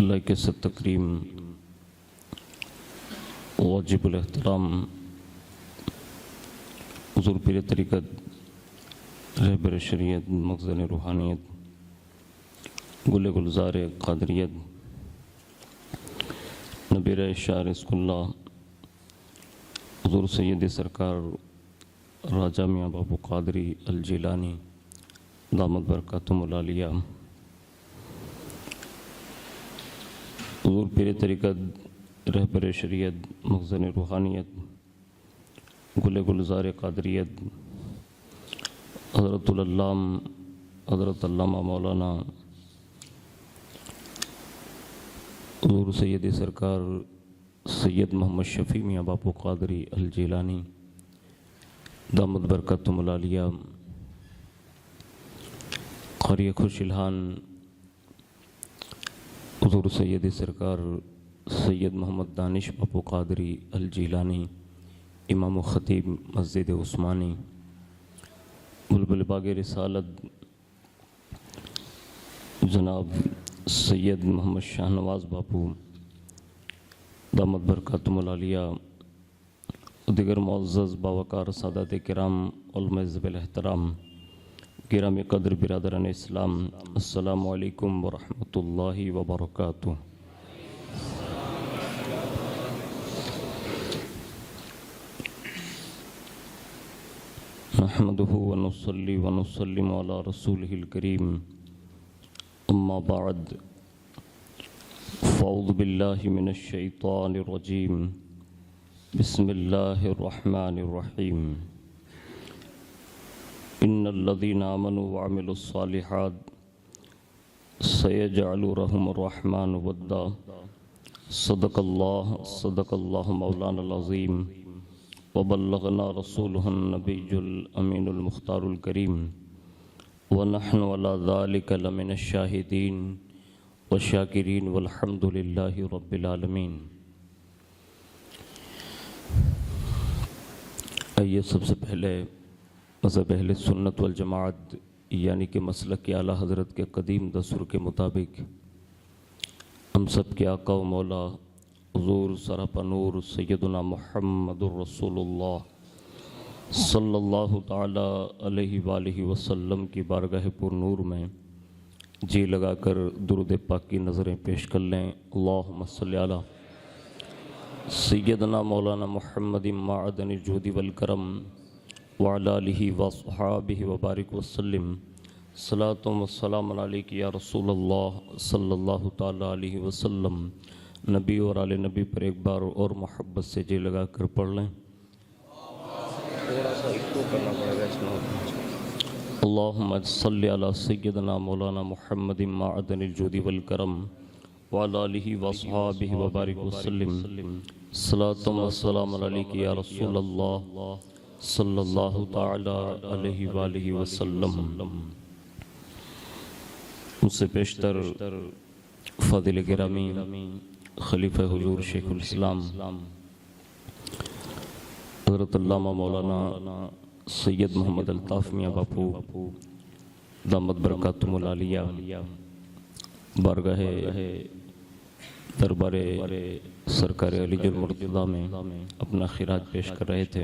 अल्लाह के सब तकरीम वाजिबुल एहतराम हुज़ूर पीर तरीक़त रहबर शरीयत मखज़न रूहानियत गुल गुलज़ार क़ादरियत नबीर शार इस्कुल्ला हुज़ूर सैयद सरकार राजा मियाँ बाबू क़ादरी अल जिलानी दामद बरकातुहुल आलिया हुज़ूर पीर तरीक़त रहबर शरीयत मखज़न रूहानियत गुल गुलज़ार क़ादरियत हज़रतुल अल्लामा मौलाना हुज़ूर सैयद सरकार सैयद मोहम्मद शफ़ी मियाँ बापू क़ादरी अल जिलानी दामद बरकातुहुल आलिया क़ारी खुशिलहान हुज़ूर सैयद सरकार सैयद मोहम्मद दानिश बापू क़ादरी अल जिलानी इमाम ख़तीब मस्जिद उस्मानी बुलबुल बाग रिसालत जनाब सैयद मोहम्मद शाहनवाज़ बापू दामद बरकातुहुल आलिया दिगर मुअज़्ज़ज़ बावकार सादात किराम उलमा ज़िल एहतराम गिरामी क़द्र बिरादरान इस्लाम अस्सलामु अलैकुम व रहमतुल्लाहि व बरकातुहू। नहमदुहु व नुसल्ली व नुसल्लिमु अला रसूलिहिल करीम अम्मा बअद फ़अऊज़ु बिल्लाहि मिनश शैतानिर रजीम बिस्मिल्लाहिर रहमानिर रहीम इन्नल्लज़ीना आमनु व अमिलुस सालिहात सयजअलु लहुमुर रहमानु वद्दा सदक़ल्लाहु मौलानाल अज़ीम वबल्लगना रसूलुहुन नबियुल अमीनुल मुख्तारुल करीम व नहनु अला ज़ालिका लमिनश शाहिदीन व शाकिरीन वल्हम्दुलिल्लाहि रब्बिल आलमीन। आइए सबसे पहले मज़हब अहले सुन्नत वल जमाअत यानी कि मसलक के आला हज़रत के कदीम दस्तूर के मुताबिक हम सब के आका व मौला हुज़ूर सरापा नूर सैयदुना मुहम्मदुर रसूलुल्लाह सल्लल्लाहु ताला अलैहि वालिहि वसल्लम की बारगाह पुर नूर में जी लगाकर दुरूद पाक की नज़रें पेश कर लें। अल्लाहुम्मा सल्लि अला सैयदना मौलाना मुहम्मद माअदनिल जूदी वल करम व अला आलिहि व अस्हाबिहि व बारिक वसल्लिम सलातुम व सलामुन अलैका या रसूलल्लाह सल्लल्लाहु ताला अलैहि वसल्लम। नबी और आले नबी पर एक बार और मोहब्बत से जी लगा कर पढ़ लें। थोड़ा सा इसको करना पड़ेगा इसमें। अल्लाहुम्मा सल्लि अला सय्यदना मौलाना मुहम्मद माअदनिल जूदी वल करम व अला आलिहि व अस्हाबिहि व बारिक वसल्लिम सलातुम व सलामुन अलैका या रसूलल्लाह सल्लल्लाहु ताला अलैहि वालिहि वसल्लम। मुझसे पेशतर फ़ादिल गिरामी खलीफा हुज़ूर शेखुल इस्लाम हज़रत अल्लामा मौलाना सैयद मोहम्मद अल्ताफ़ मियाँ बापू दामद बरकातुहुल आलिया बारगाह दरबार सरकार अलीजुल मुर्तज़ा में अपना खिराज पेश कर रहे थे।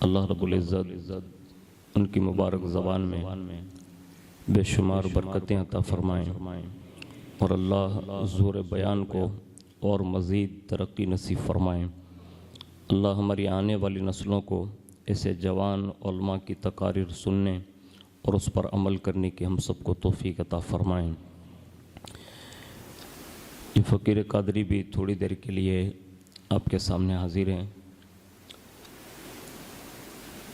अल्लाह रब्बुल इज़्ज़त उनकी मुबारक ज़बान में बेशुमार बरकतें अता फ़रमाएँ और अल्लाह ज़ोर बयान को और मज़ीद तरक्की नसीब फ़रमाएँ। अल्लाह हमारी आने वाली नस्लों को ऐसे जवान उलमा की तकारीर सुनने और उस पर अमल करने की हम सबको तौफ़ीक़ अता फ़रमाएँ। ये फ़कीर क़ादरी भी थोड़ी देर के लिए आपके सामने हाज़िर हैं।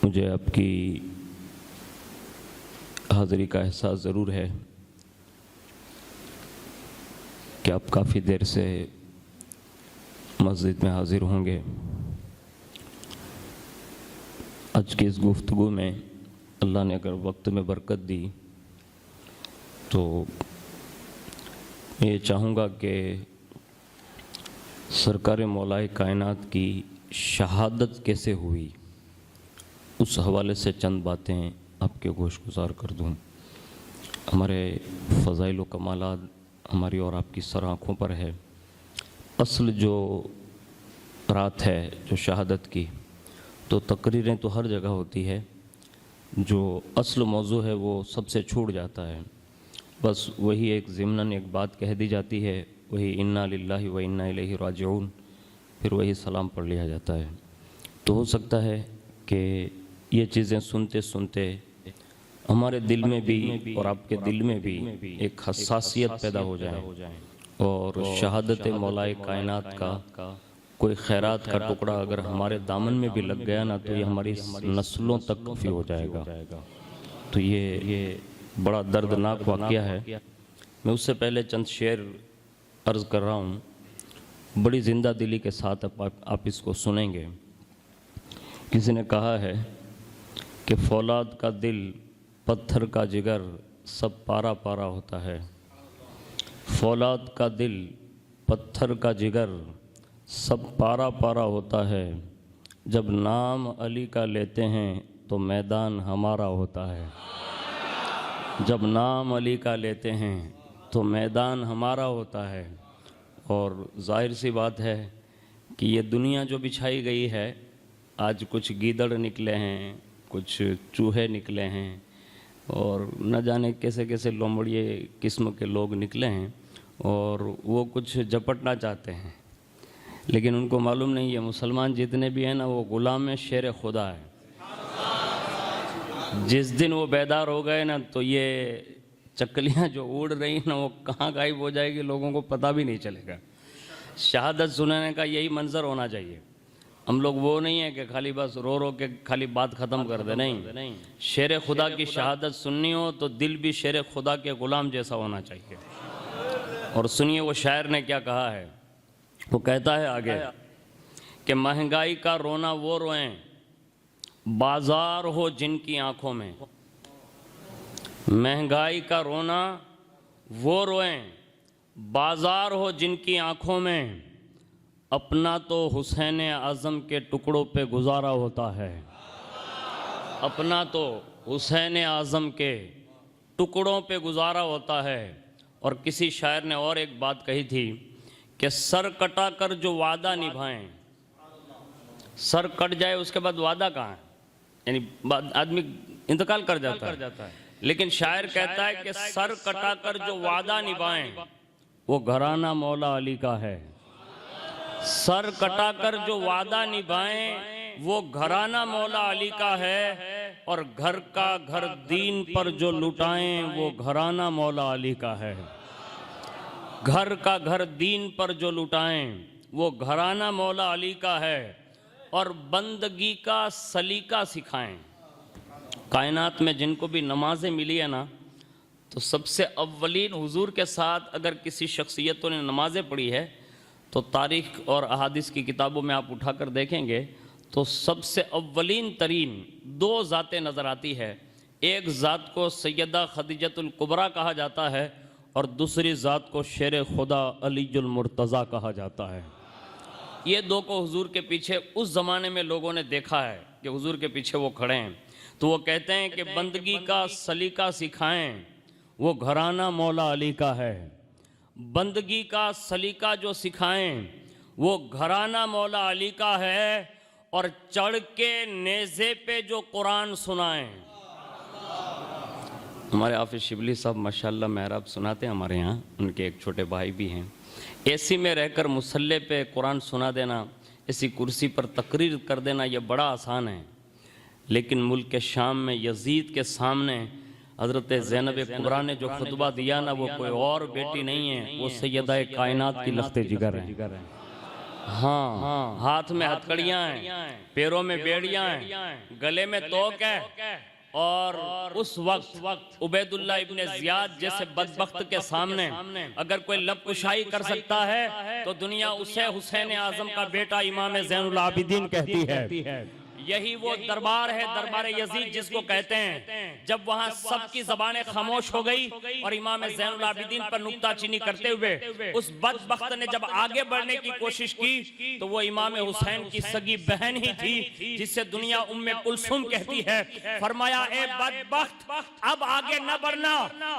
मुझे आपकी हाज़िरी का एहसास ज़रूर है कि आप काफ़ी देर से मस्जिद में हाज़िर होंगे। आज की इस गुफ्तगू में अल्लाह ने अगर वक्त में बरकत दी तो मैं ये चाहूँगा कि सरकार मौलाए कायनात की शहादत कैसे हुई उस हवाले से चंद बातें आपके गोश गुजार कर दूँ। हमारे फ़ज़ाइल व कमालात हमारी और आपकी सर आँखों पर है। असल जो रात है जो शहादत की, तो तकरीरें तो हर जगह होती है, जो असल मौजू है वो सबसे छूट जाता है। बस वही एक ज़िम्नन एक बात कह दी जाती है, वही इन्ना लिल्लाहि व इन्ना इलैहि राजिऊन, फिर वही सलाम पढ़ लिया जाता है। तो हो सकता है कि ये चीज़ें सुनते सुनते हमारे दिल में भी और आपके दिल में भी एक हसासियत पैदा हो जाए और शहादत मौलाए कायनात का कोई खैरात का टुकड़ा अगर हमारे दामन में भी लग गया ना, तो ये हमारी नस्लों तक काफ़ी हो जाएगा। तो ये बड़ा दर्दनाक वाक़या है। मैं उससे पहले चंद शेर अर्ज़ कर रहा हूँ, बड़ी ज़िंदा दिली के साथ आप इसको सुनेंगे। किसी ने कहा है कि फौलाद का दिल पत्थर का जिगर सब पारा पारा होता है। फौलाद का दिल पत्थर का जिगर सब पारा पारा होता है। जब नाम अली का लेते हैं तो मैदान हमारा होता है। जब नाम अली का लेते हैं तो मैदान हमारा होता है। और जाहिर सी बात है कि ये दुनिया जो बिछाई गई है, आज कुछ गीदड़ निकले हैं, कुछ चूहे निकले हैं और न जाने कैसे कैसे लोमड़िए किस्म के लोग निकले हैं, और वो कुछ झपटना चाहते हैं, लेकिन उनको मालूम नहीं है मुसलमान जितने भी हैं ना, वो गुलाम में शेर खुदा है। जिस दिन वो बेदार हो गए ना, तो ये चकलियाँ जो उड़ रही ना, वो कहाँ गायब हो जाएगी, लोगों को पता भी नहीं चलेगा। शहादत सुनाने का यही मंजर होना चाहिए। हम लोग वो नहीं है कि खाली बस रो रो के खाली बात ख़त्म कर दे, नहीं। शेर खुदा की शहादत सुननी हो तो दिल भी शेर खुदा के ग़ुलाम जैसा होना चाहिए। और सुनिए वो शायर ने क्या कहा है। वो कहता है आगे कि महंगाई का रोना वो रोएं बाजार हो जिनकी आंखों में। महंगाई का रोना वो रोएं बाजार हो जिनकी आंखों में। अपना तो हुसैन आज़म के टुकड़ों पे गुजारा होता है। अपना तो हुसैन आज़म के टुकड़ों पे गुजारा होता है। और किसी शायर ने और एक बात कही थी कि सर कटा कर जो वादा निभाएं, सर कट जाए उसके बाद वादा कहाँ है, यानी आदमी इंतकाल कर जाता है। लेकिन शायर कहता है कि सर कटा कर जो वादा निभाएं वो घराना मौला अली का है। सर कटा कर जो वादा निभाएं वो घराना मौला अली का है। और घर का घर दीन पर जो लुटाएं वो घराना मौला अली का है। घर का घर दीन पर जो लुटाएं वो घराना मौला अली का है। और बंदगी का सलीका सिखाएं। कायनात में जिनको भी नमाजें मिली है ना, तो सबसे अव्वलीन हुजूर के साथ अगर किसी शख्सियतों ने नमाजें पढ़ी है, तो तारीख़ और अहादीस की किताबों में आप उठाकर देखेंगे तो सबसे अव्वलीन तरीन दो ज़ातें नज़र आती है। एक ज़ात को सैयदा खदीजतुल कुबरा कहा जाता है और दूसरी ज़ात को शेर खुदा अलीजुल मुर्तज़ा कहा जाता है। ये दो को हुजूर के पीछे उस ज़माने में लोगों ने देखा है कि हुजूर के पीछे वो खड़े हैं, तो वो कहते हैं कि बंदगी का सलीका सिखाएं वो घराना मौला अली का है। बंदगी का सलीका जो सिखाएं वो घराना मौला अली का है। और चढ़ के नेज़े पे जो कुरान सुनाएं। हमारे हाफिज़ शिबली साहब माशाल्लाह महराब सुनाते हैं हमारे यहाँ, उनके एक छोटे भाई भी हैं। एसी में रहकर मुसल्ले पे कुरान सुना देना, ऐसी कुर्सी पर तकरीर कर देना, ये बड़ा आसान है। लेकिन मुल्क के शाम में यजीद के सामने हज़रत ज़ैनब कुबरा ने जो खुतबा दिया ना, वो कोई और बेटी नहीं है, वो सैयदा कायनात की लख्ते जिगर है। हाँ, हाथ में हथकड़ियाँ हैं, पैरों में बेड़ियाँ हैं, गले में तोक है। और उस वक्त उबैदुल्लाह इब्ने ज़ियाद जैसे बदबख्त के सामने अगर कोई लब कुशाई कर सकता है तो दुनिया उसे हुसैन आज़म का बेटा इमाम ज़ैनुल आबिदीन कहती है। यही वो दरबार है, दरबार यजीद जिसको कहते हैं। जब वहां सबकी जबानें खामोश हो गई और इमाम ज़ैनुल आबिदीन पर नुक्ताचीनी करते हुए उस बदबख्त ने जब आगे बढ़ने की कोशिश की तो वो इमाम हुसैन की सगी बहन ही थी जिसे दुनिया उम्मे कुलसुम कहती है। फरमाया, ए बदबख्त, अब आगे न बढ़ना,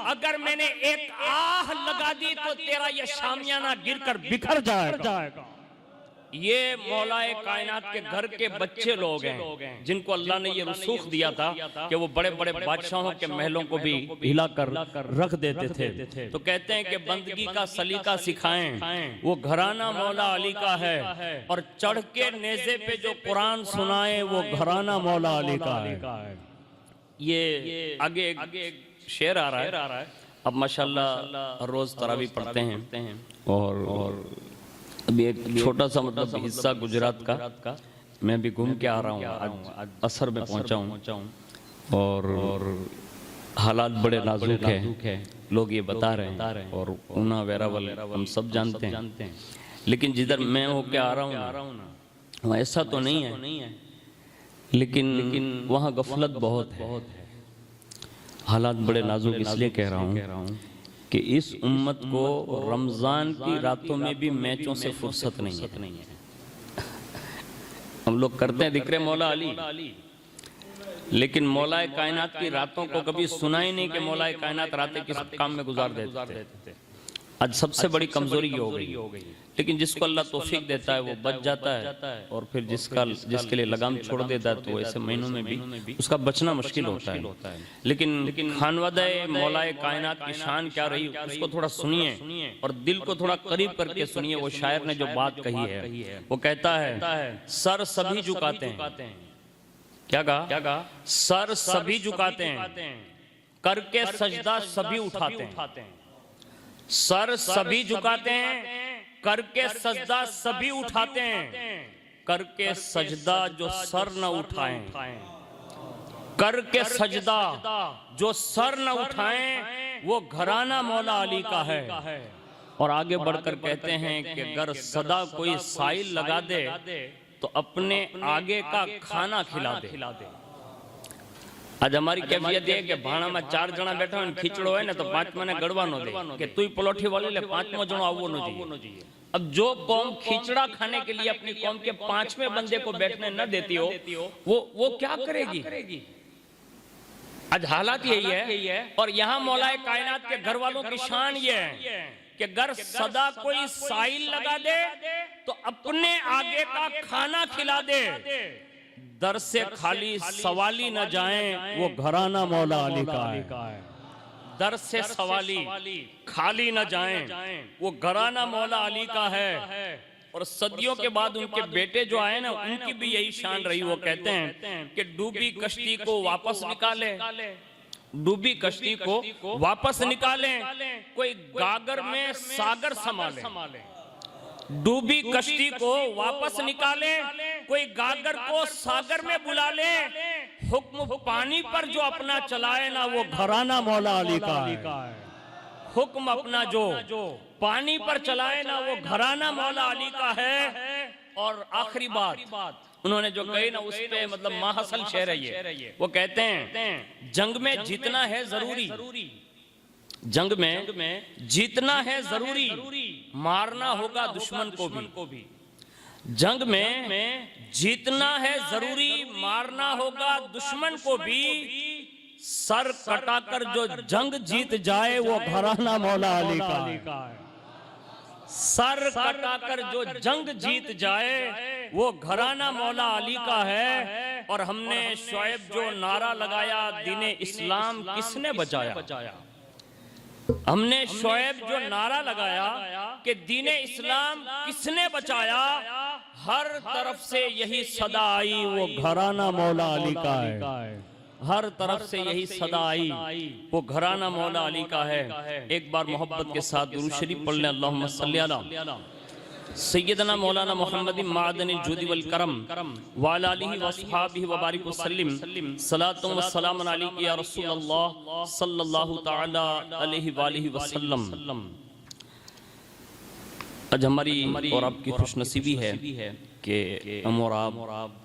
अगर मैंने एक आह लगा दी तो तेरा ये शामियाना गिरकर बिखर जाएगा। ये मौलाए कायनात के घर के बच्चे लोग हैं जिनको अल्लाह ने ये रसूख दिया था कि वो बड़े बड़े बादशाहों के महलों को भी हिला कर रख देते थे। तो कहते हैं कि बंदगी का सलीका सिखाएं, वो घराना मौला अली का है, और चढ़ के नेज़े पे जो कुरान सुनाए वो घराना मौला अली का है। ये आगे शेर आ रहा है। अब माशाल्लाह रोज तरावी पढ़ते हैं और अभी एक छोटा सा मतलब हिस्सा गुजरात का मैं भी घूम के आ रहा हूँ। आज असर में पहुँचा हूँ और हालात बड़े नाजुक है, लोग ये बता रहे हैं और ऊना वेरावल हम सब जानते हैं। लेकिन जिधर मैं होके आ रहा हूँ ना, वहाँ ऐसा तो नहीं है, लेकिन वहाँ गफलत बहुत है। हालात बड़े नाजुक इसलिए कह रहा हूँ कि इस उम्मत को रमजान की रातों में भी मैचों से फुर्सत नहीं है। हम लोग करते हैं जिक्र मौला अली, लेकिन मौलाए कायनात की रातों को कभी सुना ही नहीं कि मौलाए कायनात रातें किस काम में गुजार देते थे। आज सबसे बड़ी कमजोरी ये हो गई। लेकिन जिसको अल्लाह तौफीक देता है वो बच जाता है, और फिर जिसके लिए लगाम छोड़ देता है तो ऐसे महीनों में भी उसका बचना मुश्किल होता है। लेकिन खानवादे मौलाए कायनात की शान क्या रही उसको थोड़ा सुनिए और दिल को थोड़ा करीब करके सुनिए। वो शायर ने जो बात कही है, वो कहता है, सर सभी झुकाते हैं। क्या कहा? सर सभी झुकाते हैं, करके सजदा सभी उठाते हैं। सर सभी झुकाते हैं, करके सजदा सभी उठाते हैं। करके सजदा जो सर न उठाएं, करके सजदा जो सर न उठाएं, वो घराना मौला अली का है। और आगे बढ़कर कहते हैं कि अगर सदा कोई साइल लगा दे तो अपने आगे का खाना खिला दे। आज हमारी कैफियत है कि भाणा में 4 जना बैठा हो, खींचड़ो है ना तो 5 मने गड़वानो दे कि तू पलोठी वाली ले 5वां जनो आवो न चाहिए। अब जो कौम खींचड़ा खाने के लिए अपनी कौम के 5वें बंदे को बैठने न देती हो, वो क्या करेगी? आज हालात यही है। और यहाँ मौलाए कायनात के घर वालों की शान ये है कि अगर सदा कोई साइल लगा दे तो अपने आगे का खाना खिला दे। दर से खाली सवाली न जाएं, वो घराना मौला अली का है। दर से सवाली खाली न जाएं, वो घराना मौला अली का है। और सदियों के बाद उनके बेटे जो आए ना, उनकी भी यही शान रही। वो कहते हैं कि डूबी कश्ती को वापस निकाले, डूबी कश्ती को वापस निकालें, कोई गागर में सागर संभाले। डूबी कश्ती को वापस निकालें, कोई गागर को सागर में बुला ले। हुक्म पानी पर जो अपना चलाए ना, वो घराना मौला अली का है। हुक्म अपना जो पानी पर चलाए ना, वो घराना मौला अली का है। और आखिरी बात उन्होंने जो कही ना, उस पे मतलब माहसल शेर है ये। वो कहते हैं, जंग में जीतना है जरूरी, जंग में जीतना है जरूरी, मारना होगा दुश्मन को भी। जंग में जीतना है जरूरी, मारना होगा दुश्मन को भी। सर कटाकर जो जंग जीत जाए, वो घराना मौला अली का है। सर कटाकर जो जंग जीत जाए, वो घराना मौला अली का है। और हमने शुएब जो नारा लगाया, दीने इस्लाम किसने बचाया। हमने शुएब जो नारा लगाया कि दीने इस्लाम किसने बचाया, हर तरफ से यही सदा आई, वो घराना मौला अली का है। हर तरफ से यही सदा आई, वो घराना मौला अली का है। एक बार मोहब्बत के साथ दुरूद शरीफ पढ़ लें। अल्लाहुम्मा सल्ली अला सय्यदना मौलाना मुहम्मद मादनिल जुदी वल करम व अला आलिहि व अस्हाबिहि व बारिक वसल्लम। सलातु व सलाम अलैका या रसूलल्लाह सल्लल्लाहु तआला अलैहि व आलिहि वसल्लम। आज हमारी और आपकी खुशनसीबी है कि हम और आप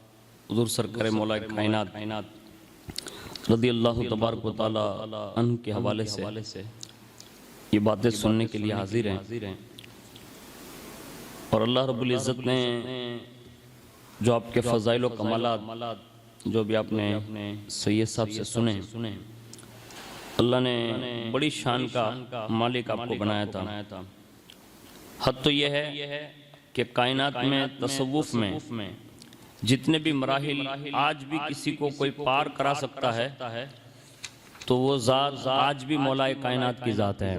हुजूर सरकार मौला कायनात रज़ियल्लाहु तबारक व तआला अन्हु के हवाले से ये बातें सुनने के लिए हाजिर हैं। और अल्लाह रब्बुल इज़्ज़त ने जो आपके फ़ज़ाइल व कमालात जो भी आपने सैयद साहब से सुने, अल्लाह ने बड़ी शान का मालिक आपको बनाया था। हद तो यह है कि कायनात में तसव्वुफ में जितने भी मराहिल आज भी किसी को कोई पार करा सकता है तो वो ज़ात आज भी मौलाए कायनात की ज़ात है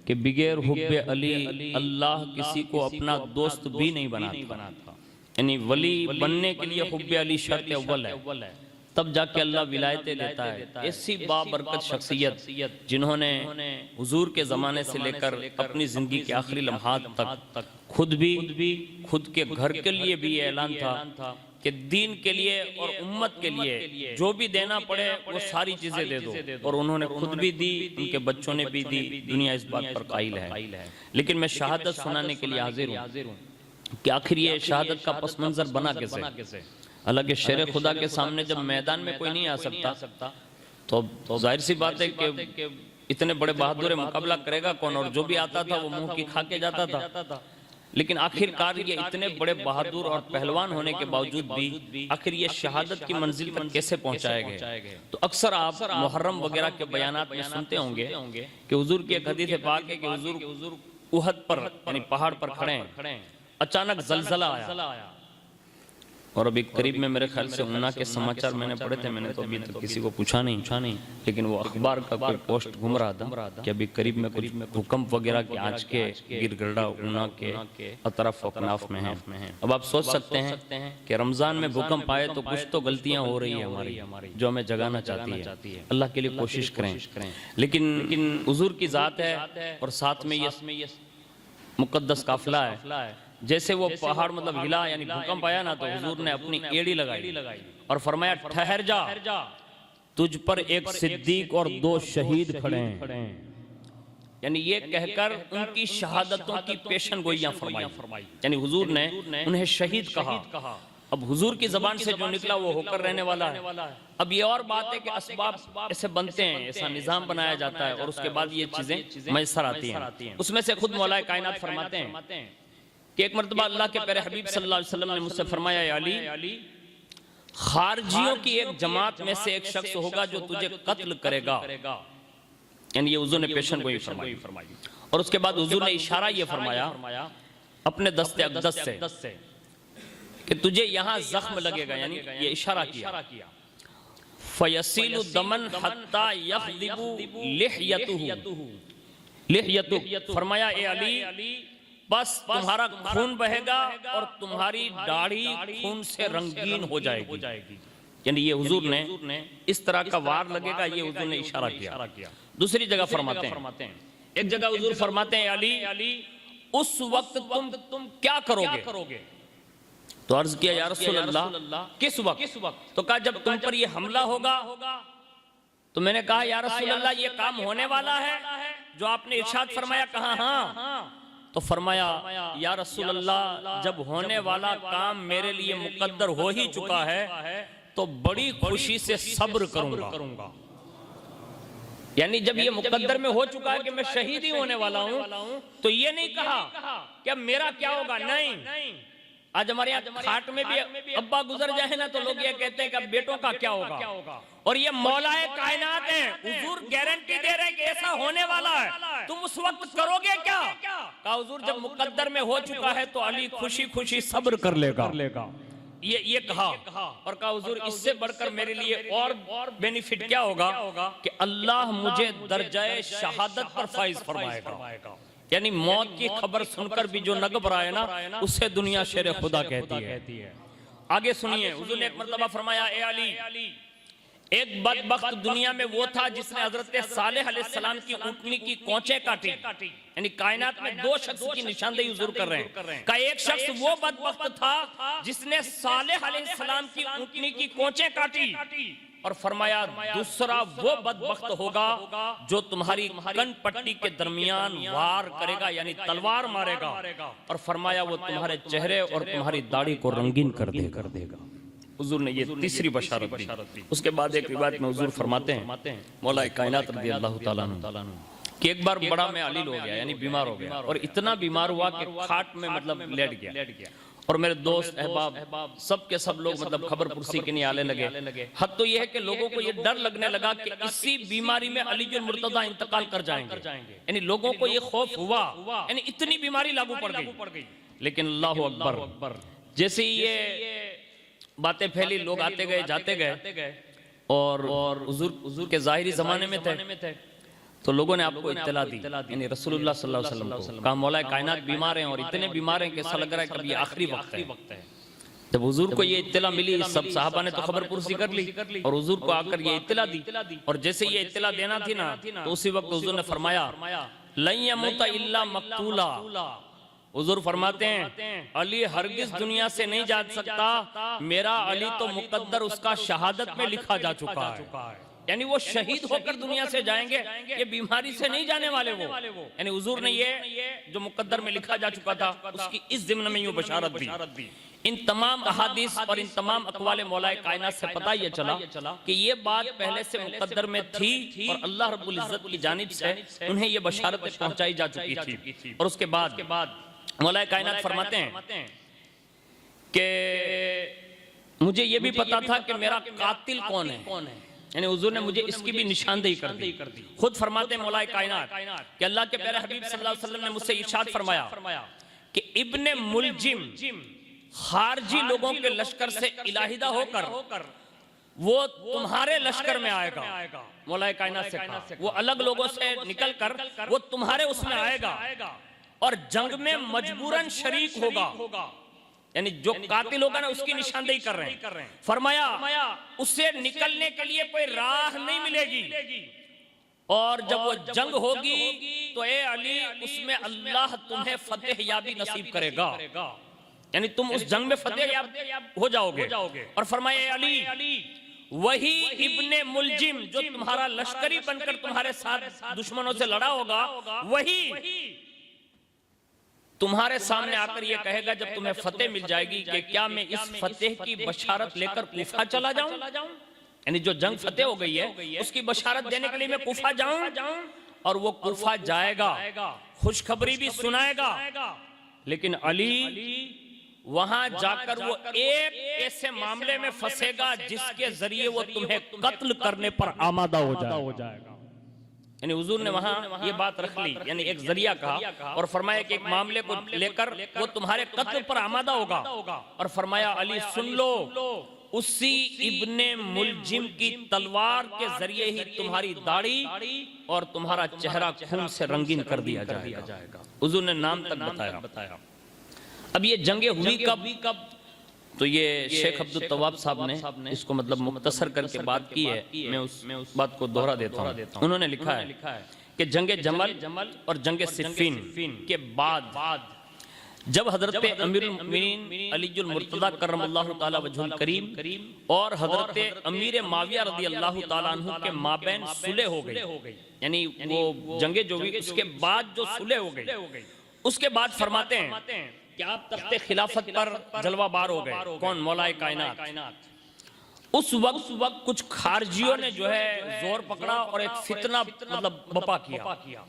कि बिगैर हुब्बे अली अल्लाह किसी को अपना दोस्त भी नहीं बनाता। यानी वली बनने के लिए हुब्बे अली शर्त अव्वल है, तब जाके अल्लाह विलायतें देता है। ऐसी बाबरकत शख्सियत जिन्होंने हुजूर के ज़माने से लेकर अपनी ज़िंदगी के आखिरी लम्हात तक खुद के घर के लिए भी ये ऐलान था कि दीन के लिए और उम्मत के लिए जो भी देना पड़े वो सारी चीज़ें दे दो। और उन्होंने खुद भी दी, उनके बच्चों ने भी दी। दुनिया इस बात पर कायल है। लेकिन मैं शहादत सुनाने के लिए हाजिर हूँ कि आखिर ये शहादत का पस मंजर बना कैसे। हालांकि शेर खुदा के सामने जब मैदान में कोई नहीं आ सकता तो जाहिर सी बात है कि इतने बड़े बहादुर मुकाबला करेगा कौन। और जो भी आता था वो मुंह की खा के जाता था। लेकिन आखिरकार ये इतने बड़े बहादुर और पहलवान होने के बावजूद भी आखिर ये शहादत की मंजिल तक कैसे पहुंचाए गए। तो अक्सर आप मुहर्रम वगैरह के बयानात में सुनते होंगे कि हुजूर की एक हदीस पाक है कि हुजूर उहद पर यानी पहाड़ पर खड़े हैं, अचानक ज़लज़ला आया। और अभी करीब में मेरे ख्याल से उन्ना के समाचार मैंने पढ़े थे, मैंने तो अभी तक किसी को पूछा नहीं, लेकिन वो अखबार का कोई पोस्ट घूम रहा था कि अभी करीब में कुछ भूकंप वगैरह के आज के गिरगड़ा उन्ना के अतरफ अकनाफ में है। अब आप सोच सकते हैं कि रमज़ान में भूकंप आए तो कुछ तो गलतियाँ हो रही है हमारी जो हमें जगाना चाहती है। अल्लाह के लिए कोशिश करें। लेकिन हुजूर की ज़ात है और साथ में ये मुकद्दस काफिला है। जैसे वो पहाड़ मतलब हिला यानी भूकंप आया ना तो हुजूर ने अपनी एड़ी लगाई और फरमाया ठहर जा, तुझ पर एक सिद्दीक और 2 शहीद खड़े हैं। यानी ये कहकर उनकी शहादतों की पेशन गोइयां फरमाई। यानी हुजूर ने उन्हें शहीद कहा। अब हुजूर की जबान से जो निकला वो होकर रहने वाला है। अब ये और बात है कि असबाब ऐसे बनते हैं, ऐसा निजाम बनाया जाता है और उसके बाद ये चीजें मैसर आती हैं। उसमें से खुद मौलाए कायनात फरमाते हैं कि एक मरतबा अल्लाह के प्यारे हबीब सल्लल्लाहु अलैहि वसल्लम ने मुझसे फरमाया, अली खारजियों की एक जमात में से एक शख्स होगा जो तुझे कत्ल करेगा। यानी ये हुजूर ने पेशन गोई फरमाई। और उसके बाद हुजूर ने इशारा ये फरमाया अपने दस्ते अक़दस से कि तुझे यहाँ जख्म लगेगा। यानी ये इशारा किया फयसीलु दमन हत्ता यग़लिबु लिहयतुहु। फरमाया ए अली बस तुम्हारा खून बहेगा और तुम्हारी दाढ़ी खून से रंगीन हो जाएगी। यानी ये हुजूर ने इस तरह का वार लगेगा, ये हुजूर ने इशारा किया। दूसरी जगह फरमाते हैं, एक जगह हुजूर फरमाते हैं अली उस वक्त तुम क्या करोगे। तो अर्ज किया या रसूल अल्लाह किस वक्त। तो कहा जब तुम पर ये हमला होगा। तो मैंने कहा या रसूल अल्लाह ये काम होने वाला है जो आपने इरशाद फरमाया। कहा हाँ। तो फरमाया या रसूल अल्लाह जब होने वाला काम मेरे लिए मुकद्दर हो ही चुका है तो बड़ी खुशी से सब्र करूंगा। यानी जब ये मुकद्दर में हो चुका है कि मैं शहीद ही होने वाला हूं तो ये नहीं कहा कि अब मेरा क्या होगा। नहीं, आज हमारे यहाँ खाट में भी अब्बा गुजर जाए ना तो लोग ये कहते हैं कि अब बेटों का क्या होगा। और ये मौलाए कायनात है, हुजूर गारंटी दे रहे हैं कि ऐसा होने वाला है। तुम उस वक्त करोगे क्या। कहा हुजूर जब मुकद्दर में हो चुका है तो अली खुशी खुशी सब्र कर लेगा। ये कहा और कहा हुजूर इससे बढ़कर मेरे लिए और बेनिफिट क्या होगा कि अल्लाह मुझे दर्जाए शहादत पर फाइज फरमाएगा। यानी मौत की खबर सुनकर भी जो न घबराए ना उससे दुनिया शेर खुदा कहती है। आगे सुनिए, हुजूर ने एक मर्तबा फरमाया ए अली एक बदबख्त दुनिया में वो था जिसने हजरत सालेह अलैहिस्सलाम की ऊँटनी की कोंचें काटी। यानी कायनात में 2 शख्स की निशानदेही हुजूर कर रहे हैं। का एक शख्स वो बदबख्त था जिसने सालेह अलैहिस्सलाम की ऊँटनी की कोंचें काटी। और फरमाया दूसरा वो बदबख्त होगा जो तुम्हारी कन पट्टी के दरमियान वार करेगा यानी तलवार मारेगा। और फरमाया वो तुम्हारे चेहरे और तुम्हारी दाढ़ी को रंगीन कर देगा। हुजूर ने ये तीसरी बशारत दी। उसके बाद एक रिवायत में हुजूर फरमाते हैं मौला कायनात रज़ी अल्लाह ताला अन्हु कि एक बार बड़ा मैं अलील हो गया, यानी बीमार हो गया, और इतना बीमार हुआ कि खाट में मतलब लेट गया, और मेरे दोस्त अहबाब सब के सब लोग मतलब खबर पुरसी के नहीं आने लगे। हद तो यह है कि लोगों को ये डर लगने लगा कि इसी बीमारी में अलीजुल मुर्तजा इंतकाल कर जाएंगे, यानी लोगों को ये खौफ हुआ, यानी इतनी बीमारी लागू पड़ गई। लेकिन अल्लाह अकबर, जैसे ये बातें फैली, लोग आते गए जाते गए, और हुजूर के जाहिरी जमाने में थे, तो लोगों ने आपको इत्तला दी, यानी रसूलुल्लाह सल्लल्लाहु अलैहि वसल्लम को कहा मौला कायनात बीमार हैं, और इतने बीमार हैं कि ऐसा लग रहा है कि अब ये आखिरी वक्त है। जब हुजूर को ये इत्तला मिली, सब सहाबा ने तो खबर पुरसी कर ली, और हुजूर को आकर ये इत्तला दी, और जैसे ये इत्तला देना थी ना, तो उसी वक्त हुजूर ने फरमाया लन यमुत इल्ला मक्तूला। हुजूर फरमाते हैं अली हरगिज दुनिया से नहीं जा सकता, मेरा अली तो मुकद्दर उसका शहादत में लिखा जा चुका है, यानी वो शहीद होकर दुनिया से जाएंगे, ये बीमारी से नहीं जाने वाले वो। यानी हुजूर ने ये जो मुकद्दर में लिखा जा चुका था उसकी इस ज़िम्न में यूं बशारत दी। इन तमाम अहादीस और इन तमाम अक़वाले मौलाए कायनात से पता ये चला कि ये बात पहले से मुकद्दर में थी, और अल्लाह रब्बुल इज्जत की जानिब से उन्हें ये बशारतें पहुंचाई जा चुकी थी। और उसके बाद मौलाए कायनात फरमाते हैं कि मुझे ये भी पता था कि मेरा कातिल कौन है, यानी हुजूर ने मुझे इसकी भी निशानदेही कर दी। खुद फरमाते हैं मौलाए कायनात कि अल्लाह के प्यारे हबीब सल्लल्लाहु अलैहि वसल्लम ने मुझसे इरशाद फरमाया कि इब्ने मुलजिम खारजी लोगों के लश्कर से इलाहिदा होकर वो तुम्हारे लश्कर में आएगा। मौलाए कायनात से कहा वो अलग लोगों से निकलकर वो तुम्हारे उसमें आएगा, और जंग में मजबूरन शरीक होगा, यानी जो कातिल होगा ना उसकी निशानदेही कर रहे हैं। फरमाया उससे निकलने के लिए कोई राह नहीं मिलेगी, और जब वो जंग होगी तो ए अली उसमें अल्लाह तुम्हें फतेह याबी नसीब करेगा, यानी तुम उस जंग में फतेह याब हो जाओगे। और फरमाया अली वही इब्ने मुलजिम जो तुम्हारा लश्करी बनकर तुम्हारे साथ दुश्मनों से लड़ा होगा, वही तुम्हारे सामने आकर ये कहेगा जब तुम्हें फतेह मिल जाएगी कि क्या मैं इस फतेह की बशारत लेकर कूफा चला जाऊं, यानी जो जंग फतेह हो गई है उसकी बशारत देने के लिए मैं कूफा जाऊं। और वो कूफा जाएगा, खुशखबरी भी सुनाएगा, लेकिन अली वहां जाकर वो एक ऐसे मामले में फंसेगा जिसके जरिए वो तुम्हें कत्ल करने पर आमादा हो जाएगा। यानी हुजूर ने वहां ये बात रख ली, यानी एक जरिया कहा, और फरमाया कि एक मामले को लेकर वो तुम्हारे कत्ल पर आमादा होगा। और फरमाया अली सुन लो, उसी इब्ने मुलजिम की तलवार के जरिए ही तुम्हारी दाढ़ी और तुम्हारा चेहरा खून से रंगीन कर दिया जाएगा। हुजूर ने नाम तक बताया। अब ये जंगे हुई कब, तो ये शेख अब्दुल तवाब साहब ने इसको मतलब मुख्तसर करके बात की है, मैं उस बात को दोहरा देता हूँ। उन्होंने लिखा है कि जंगे जमल और जंगे सिफ़ीन के बाद जब हजरत अमीरुल मोमिनीन अलीजुल मुर्तज़ा करमल्लाहु ताला वजहुल करीम और हजरत अमीर माविया रज़ी अल्लाह ताला अन्हु के माबैन सुलह हो गई, यानी वो जंगे जो हुई उसके बाद जो सुलह हो गई, उसके बाद फरमाते हैं कि आप तख्ते खिलाफत पर जलवाबार हो गए। कौन? मौलाए कायनात। उस वक्त कुछ खारजियों ने जो है जोर पकड़ा और एक फितना मतलब बपा किया,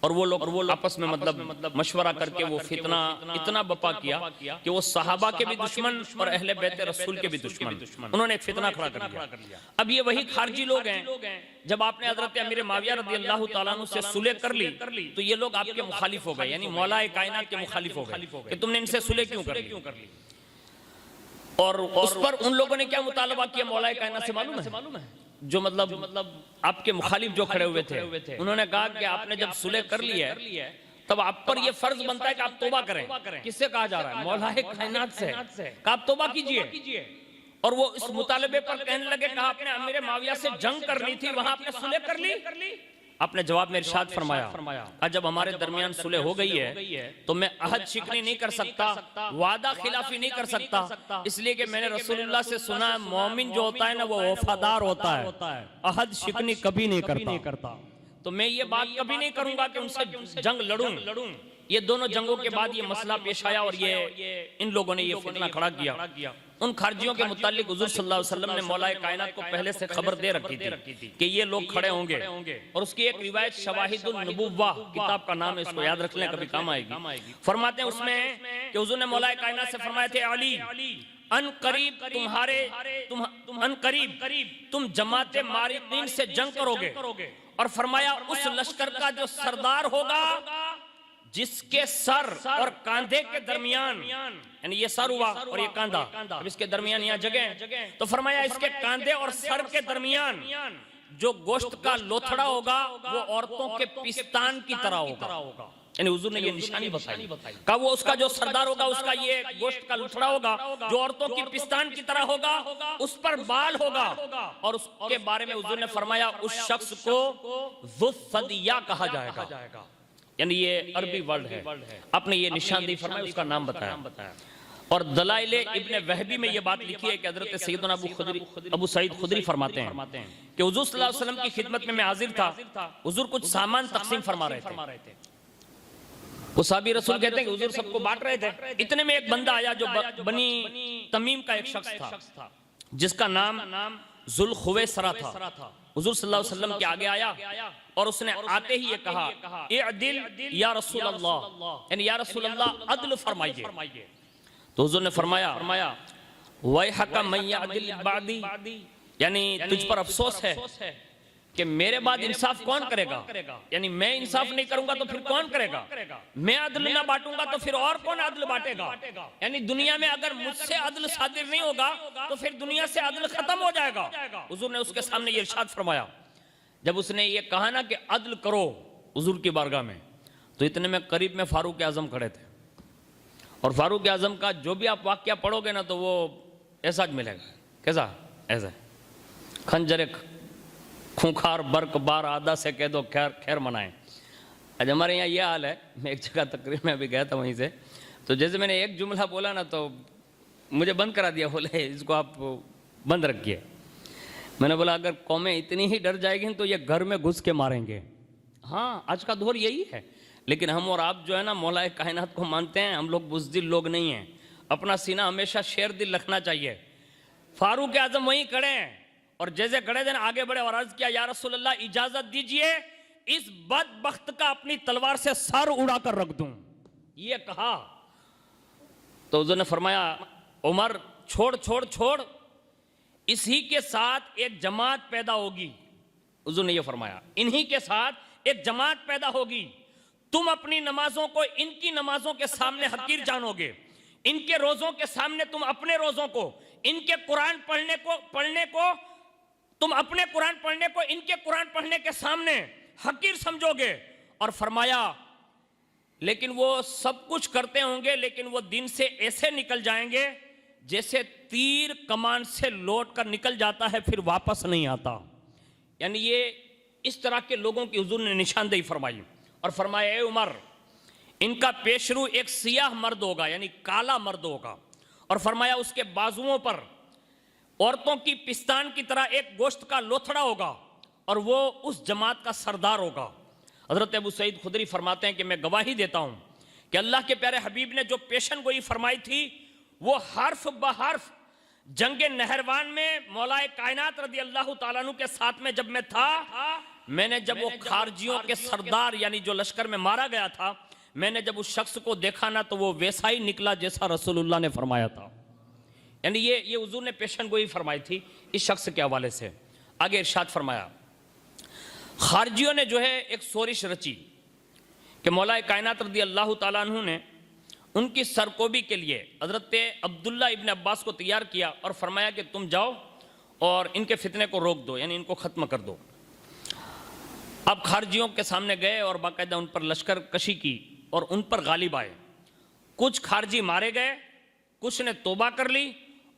और वो लोग आपस में मतलब मशवरा करके वो फितना इतना बपा किया कि वो सहाबा के भी दुश्मन और अहले बैत रसूल के भी दुश्मन, उन्होंने एक फितना खड़ा कर दिया। अब ये वही खारजी लोग हैं, जब आपने हजरत अमीर माविया रज़ी अल्लाह ताला अन्हु से सुलह कर ली तो ये लोग आपके मुखालिफ हो गए, यानी मौलाए कायनात के मुखालिफ हो गए कि तुमने इनसे सुलह क्यों कर ली। और उस पर उन लोगों ने क्या मुतालबा किया मौलाए कायनात से मालूम है? जो मतलब आपके मुखालिफ जो खड़े हुए थे, उन्होंने कहा कि आपने जब सुलह कर ली है तब आप पर यह फर्ज बनता है कि आप तौबा करें। किससे कहा जा रहा है? मौलाए कायनात से। कहा आप तौबा कीजिए। और वो इस मुतालबे पर कहने लगे, कहा आपने अमीर माविया से जंग करनी थी, वहां आपने सुलह कर ली। आपने जवाब में इरशाद फरमाया जब हमारे दरमियान सुलह हो गई है तो मैं अहद शिकनी नहीं कर सकता, वादा खिलाफी नहीं कर सकता, इसलिए कि मैंने रसूलुल्लाह से सुना है मोमिन जो होता है ना वो वफादार होता है, अहद शिकनी कभी नहीं करता। तो मैं ये बात कभी नहीं करूंगा कि उनसे जंग लड़ूं। ये दोनों जंगों के बाद ये मसला पेश आया और ये इन लोगों ने ये फितना खड़ा किया। उन खारजियों के मुतालिक हुजूर सल्लल्लाहु अलैहि वसल्लम ने मौलाए कायनात को पहले से खबर दे रखी थी कि ये लोग खड़े होंगे। और उसकी एक रिवायत शवाहिदुन नबुव्वा किताब का नाम है, इसको याद रख लें, कभी काम आएगी। फरमाते हैं उसमें कि हुजूर ने मौलाए कायनात से फरमाए थे, अली अन करीब तुम जमाते मारिदीन से जंग करोगे। और फरमाया उस लश्कर का जो सरदार होगा जिसके सर और कांधे के दरमियान, यानी ये सर हुआ और ये कांधा, अब इसके दरमियान यहाँ जगह, तो फरमाया इसके कांधे और सर के दरमियान जो गोश्त का लोथड़ा होगा वो औरतों के पिस्तान की तरह होगा। यानी हुजूर ने ये निशानी बताई, कहा वो उसका जो सरदार होगा उसका ये गोश्त का लुथड़ा होगा जो औरतों की पिस्तान की तरह होगा, उस पर बाल होगा। और उसके बारे में हुजूर ने फरमाया उस शख्स को ज़ुस्सदिया कहा जाएगा, यानी ये अरबी वर्ड है। आपने ये निशानदेही फरमाया, उसका नाम बताया। और दलाइल इब्ने वहबी में ये बात लिखी है कि हज़रत सैयदना अबू सईद खुदरी फरमाते हैं कि हुजूर सल्लल्लाहु अलैहि वसल्लम की खिदमत में मैं हाजिर था, हुजूर कुछ सामान तकसीम फरमा रहे थे। वो साहबी रसूल कहते हैं कि हुजूर सबको बांट रहे थे। इतने में एक बंदा आया जो बनी तमीम का एक शख्स था जिसका नाम जुल्खुवैसरा था। हुजूर सल्लल्लाहु अलैहि वसल्लम के आगे आया और उसने आते ही ये कहा, इअदिल या रसूल अल्लाह, यानी या रसूल अल्लाह अदल फरमाइए। तो हुजूर ने फरमाया वैहका मन यअदिल बादी, यानी तुझ पर अफसोस है कि मेरे बाद इंसाफ कौन करेगा, यानी मैं इंसाफ नहीं करूंगा तो फिर कौन करेगा, मैं अदल ना बांटूंगा तो फिर और कौन अदल बांटेगा। यानी दुनिया में अगर मुझसे अदल सादिर नहीं होगा तो फिर दुनिया से अदल खत्म हो जाएगा। हुजूर ने उसके सामने ये इरशाद फरमाया, जब उसने ये कहा ना कि अदल करो हुजूर की बारगाह में, तो इतने में करीब में फारूक आजम खड़े थे। और फारूक आजम का जो भी आप वाक्या पढ़ोगे ना तो वो ऐसा मिलेगा। कैसा? ऐसा खंजर खूंखार बर्क बार आदा से कह दो खैर मनाएं। आज हमारे यहाँ ये हाल है। मैं एक जगह तकरीर में अभी गया था, वहीं से तो जैसे मैंने एक जुमला बोला ना तो मुझे बंद करा दिया, बोले इसको आप बंद रखिए। मैंने बोला अगर कौमें इतनी ही डर जाएगी तो ये घर में घुस के मारेंगे। हाँ, आज का दौर यही है। लेकिन हम और आप जो है ना मौलाए कायनात को मानते हैं, हम लोग बुज़दिल लोग नहीं हैं। अपना सीना हमेशा शेर दिल रखना चाहिए। फारूक आजम वहीं खड़े हैं और जैसे खड़े थे आगे बढ़े और अर्ज किया, या रसूल अल्लाह इजाजत दीजिए इस बदबख्त का अपनी तलवार से सर उड़ाकर रख दूं। ये कहा तो हुजूर ने फरमाया, उमर छोड़, इसी के साथ एक जमात पैदा होगी। हुजूर ने ये फरमाया, इन्हीं के साथ एक जमात पैदा होगी। तुम अपनी नमाजों को इनकी नमाजों के सामने हकीर जानोगे, इनके रोजों के सामने तुम अपने रोजों को, इनके कुरान पढ़ने को तुम अपने कुरान पढ़ने को इनके कुरान पढ़ने के सामने हकीर समझोगे। और फरमाया लेकिन वो सब कुछ करते होंगे लेकिन वो दिन से ऐसे निकल जाएंगे जैसे तीर कमान से लौट कर निकल जाता है फिर वापस नहीं आता। यानी ये इस तरह के लोगों की हुजूर ने निशानदेही फरमाई और फरमाया, ए उमर, इनका पेशरू एक सियाह मर्द होगा, यानी काला मर्द होगा। और फरमाया उसके बाजुओं पर औरतों की पिस्तान की तरह एक गोश्त का लोथड़ा होगा और वो उस जमात का सरदार होगा। हजरत अबू सईद खुदरी फरमाते हैं कि मैं गवाही देता हूं कि अल्लाह के प्यारे हबीब ने जो पेशन गोई फरमाई थी वो हर्फ ब हर्फ जंगे नहरवान में मौलाए कायनात रदी अल्लाह ताला अन्हु के साथ में जब मैं था, मैंने जब वो खारजियों के सरदार यानी जो लश्कर में मारा गया था, मैंने जब उस शख्स को देखा ना तो वो वैसा ही निकला जैसा रसूलुल्लाह ने फरमाया था। यानी ये हुजूर ने पेशन गोई फरमाई थी इस शख्स के हवाले से। आगे इरशाद फरमाया, खारजियों ने जो है एक सोरिश रची कि मौलाए कायनात रदी अल्लाह ताला अन्हु ने उनकी सरकोबी के लिए हजरत अब्दुल्ला इब्न अब्बास को तैयार किया और फरमाया कि तुम जाओ और इनके फितने को रोक दो, यानी इनको ख़त्म कर दो। अब खारजियों के सामने गए और बाकायदा उन पर लश्कर कशी की और उन पर गालिब आए। कुछ खारजी मारे गए, कुछ ने तौबा कर ली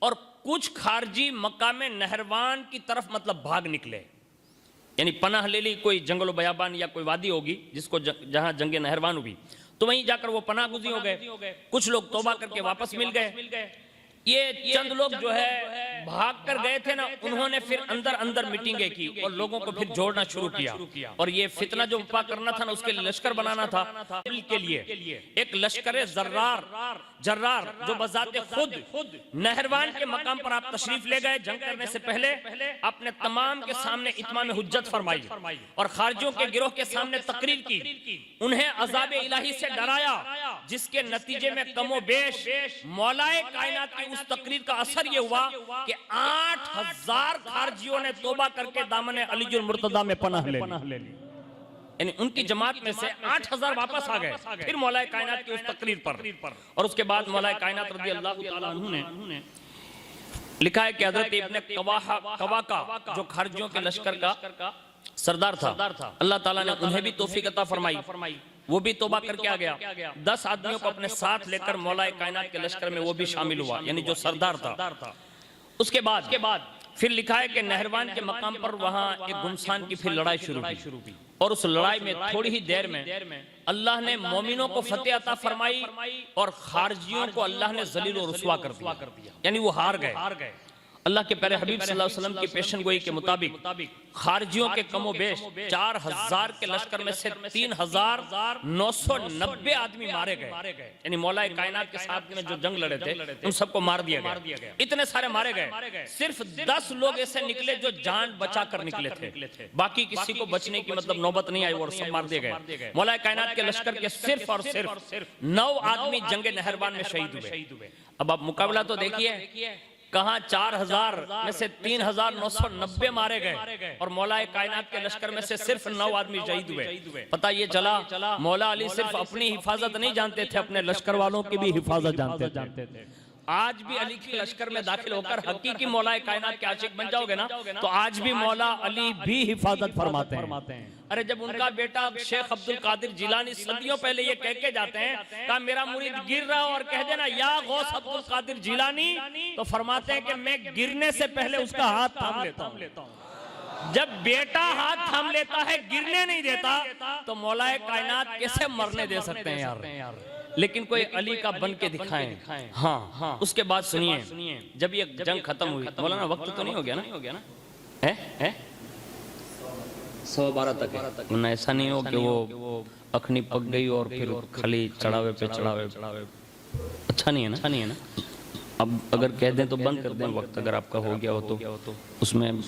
और कुछ खारजी मकाम नहरवान की तरफ मतलब भाग निकले, यानी पनाह ले ली। कोई जंगल बयाबान या कोई वादी होगी जिसको जहां जंगे नहरवान हुई तो वहीं जाकर वो पनाह गुज़ी हो गए। कुछ लोग तौबा करके वापस मिल गए। ये चंद लोग जो है भाग कर गए थे ना, उन्होंने फिर अंदर अंदर मीटिंगें की और लोगों को फिर जोड़ना शुरू किया। और ये फितना जो उपा करना था ना, उसके लिए लश्कर बनाना था के लिए एक लश्कर जर्रार जो बजाते खुद नहरवान के मकाम पर आप तशरीफ ले गए। जंग करने से पहले आपने तमाम के सामने इत्माम हुज्जत फरमाई और खारजियों के गिरोह के सामने तकरीर की, उन्हें अज़ाब इलाही से डराया, जिसके नतीजे में कमो बेश मौलाए कायनात की उस तकरीर का असर यह हुआ कि 8000 खारजियों ने तौबा करके दामन अलीजुल मुर्तदा में पनाह ले ली। यानी उनकी जमात में से 8000 वापस आ गए फिर मौलाए कायनात की उस तकरीर पर। और उसके बाद मौलाए कायनात रज़ी अल्लाह तआला अन्हु ने लिखा है कि हजरत इब्ने कवाका जो खारजियों के लश्कर का सरदार था, अल्लाह ताला ने उन्हें भी तौफीक अता फरमाई, वो भी तौबा करके आ गया। 10 आदमियों को अपने साथ लेकर मौलाए कायनात के लश्कर में वो भी शामिल हुआ, यानी जो सरदार था। उसके बाद फिर लिखा है कि नहरवान के मकाम पर वहां एक गुमसान की फिर लड़ाई शुरू की और उस लड़ाई में थोड़ी ही देर में अल्लाह ने मोमिनों को फतेह अता फरमाई और खारजियों को अल्लाह ने जलील और रुसवा कर दिया, यानी वो हार गए। अल्लाह के प्यारे हबीब सल्लल्लाहु अलैहि वसल्लम की पेशन गोई के मुताबिक खारजियों के कमो बेश 4000 के लश्कर में से 3990 आदमी मारे गए, यानी मौलाए कायनात के साथ में जो जंग लड़े थे उन सबको मार दिया गया। इतने सारे मारे गए, सिर्फ 10 लोग ऐसे निकले जो जान बचा कर निकले थे, बाकी किसी को बचने की मतलब नौबत नहीं आई और सब मार दिए गए। मौलाए कायनात के लश्कर के सिर्फ और सिर्फ 9 आदमी जंग नहरवान में शहीद हुए। अब आप मुकाबला तो देखिए, कहां 4000 में से 3990 मारे गए और मौलाए कायनात के लश्कर में से सिर्फ 9 आदमी शहीद हुए। पता ये चला मौला अली सिर्फ अपनी हिफाजत नहीं जानते थे, अपने लश्कर वालों की भी हिफाजत जानते थे। आज भी अली के लश्कर में दाखिल होकर हकीकी मौलाए कायनात के आशिक बन जाओगे ना, तो आज भी मौला अली भी हिफाजत फरमाते हैं। अरे जब उनका बेटा शेख अब्दुल कादिर जिलानी सदियों पहले ये कह के जाते हैं, कहा मेरा मुरीद गिर रहा और कह देना या गौस अब्दुल कादिर जिलानी, तो फरमाते हैं कि मैं गिरने से पहले उसका हाथ थाम लेता हूं। जब बेटा हाथ थाम लेता है, गिरने नहीं देता, तो मौलाए कायनात कैसे मरने दे सकते हैं यार। लेकिन कोई अली का बन के दिखाएं। हाँ, उसके बाद सुनिए, जब ये जंग खत्म हुई, मौलाना वक्त तो नहीं हो गया ना? है 12:15 तक है। ऐसा नहीं हो कि वो अखनी पक गई और फिर खाली चढ़ावे पे चढ़ावे। अच्छा नहीं है ना? अब अगर कह दें तो बंद कर दें वक्त, अगर आपका हो गया हो तो उसमें